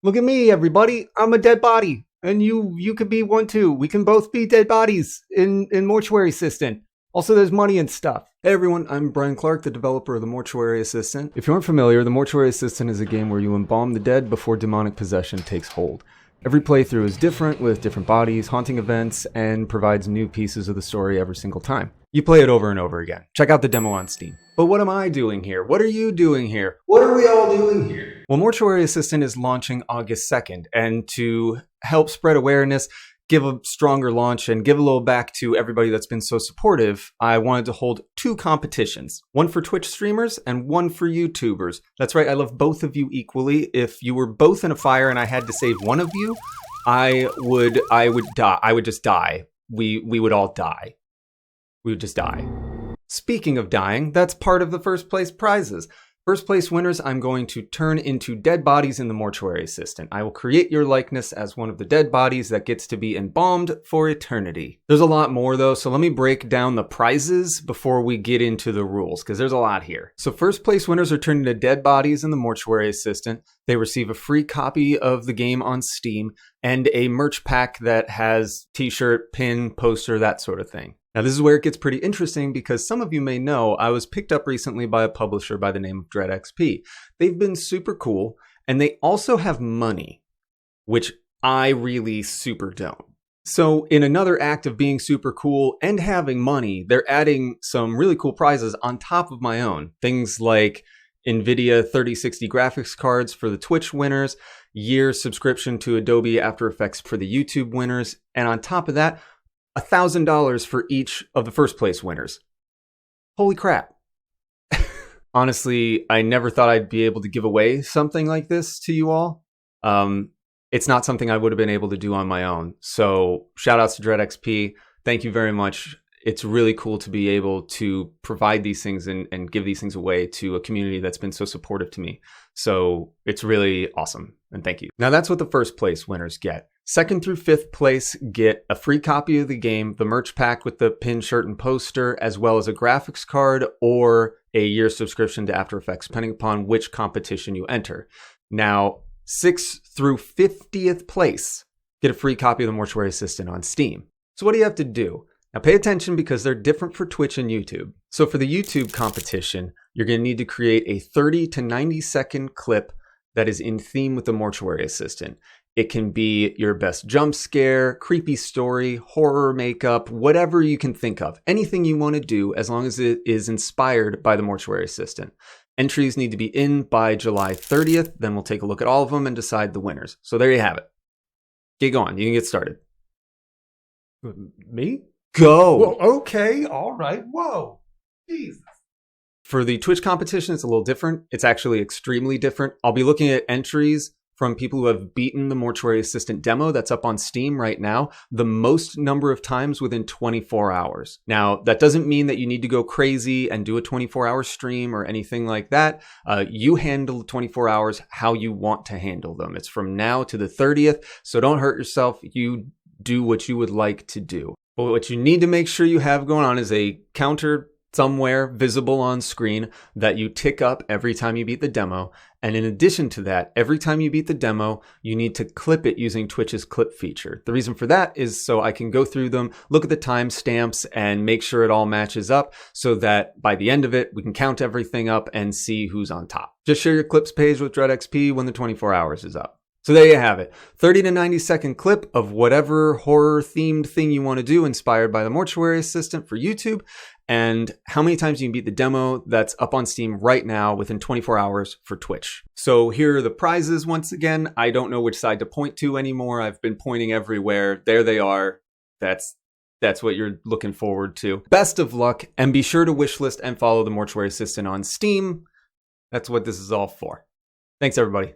Look at me, everybody. I'm a dead body. And you could be one too. We can both be dead bodies in Mortuary Assistant. Also, there's money and stuff. Hey everyone, I'm Brian Clark, the developer of the Mortuary Assistant. If you aren't familiar, the Mortuary Assistant is a game where you embalm the dead before demonic possession takes hold. Every playthrough is different, with different bodies, haunting events, and provides new pieces of the story every single time. You play it over and over again. Check out the demo on Steam. But what am I doing here? What are you doing here? What are we all doing here? Well, Mortuary Assistant is launching August 2nd, and to help spread awareness, give a stronger launch, and give a little back to everybody that's been so supportive, I wanted to hold two competitions. One for Twitch streamers and one for YouTubers. That's right, I love both of you equally. If you were both in a fire and I had to save one of you, I would die. I would just die. We would all die. We would just die. Speaking of dying, that's part of the first place prizes. First place winners, I'm going to turn into dead bodies in the Mortuary Assistant. I will create your likeness as one of the dead bodies that gets to be embalmed for eternity. There's a lot more though, so let me break down the prizes before we get into the rules, because there's a lot here. So first place winners are turned into dead bodies in the Mortuary Assistant. They receive a free copy of the game on Steam and a merch pack that has t-shirt, pin, poster, that sort of thing. Now this is where it gets pretty interesting because some of you may know I was picked up recently by a publisher by the name of DreadXP. They've been super cool, and they also have money, which I really super don't. So in another act of being super cool and having money, they're adding some really cool prizes on top of my own. Things like NVIDIA 3060 graphics cards for the Twitch winners, year's subscription to Adobe After Effects for the YouTube winners, and on top of that, $1,000 for each of the first place winners. Holy crap. Honestly, I never thought I'd be able to give away something like this to you all. It's not something I would have been able to do on my own. So shout outs to DreadXP. Thank you very much. It's really cool to be able to provide these things and give these things away to a community that's been so supportive to me. So it's really awesome. And thank you. Now that's what the first place winners get. Second through fifth place get a free copy of the game, the merch pack with the pin, shirt, and poster, as well as a graphics card or a year subscription to After Effects, depending upon which competition you enter. Now, 6th through 50th place get a free copy of the Mortuary Assistant on Steam. So what do you have to do? Now pay attention because they're different for Twitch and YouTube. So for the YouTube competition, you're going to need to create a 30 to 90 second clip that is in theme with the Mortuary Assistant. It can be your best jump scare, creepy story, horror makeup, whatever you can think of. Anything you want to do as long as it is inspired by the Mortuary Assistant. Entries need to be in by July 30th. Then we'll take a look at all of them and decide the winners. So there you have it. Get going. You can get started. Me? Go. Well, okay. All right. Whoa. Jesus. For the Twitch competition, it's a little different. It's actually extremely different. I'll be looking at entries from people who have beaten the Mortuary Assistant demo that's up on Steam right now, the most number of times within 24 hours. Now, that doesn't mean that you need to go crazy and do a 24-hour stream or anything like that. You handle the 24 hours how you want to handle them. It's from now to the 30th, so don't hurt yourself. You do what you would like to do. But what you need to make sure you have going on is a counter somewhere visible on screen that you tick up every time you beat the demo. And in addition to that, every time you beat the demo, you need to clip it using Twitch's clip feature. The reason for that is so I can go through them, look at the timestamps, and make sure it all matches up so that by the end of it, we can count everything up and see who's on top. Just share your clips page with DreadXP when the 24 hours is up. So there you have it. 30 to 90 second clip of whatever horror themed thing you want to do inspired by the Mortuary Assistant for YouTube, and how many times you can beat the demo that's up on Steam right now within 24 hours for Twitch. So here are the prizes once again. I don't know which side to point to anymore. I've been pointing everywhere. There they are. That's what you're looking forward to. Best of luck, and be sure to wishlist and follow the Mortuary Assistant on Steam. That's what this is all for. Thanks everybody.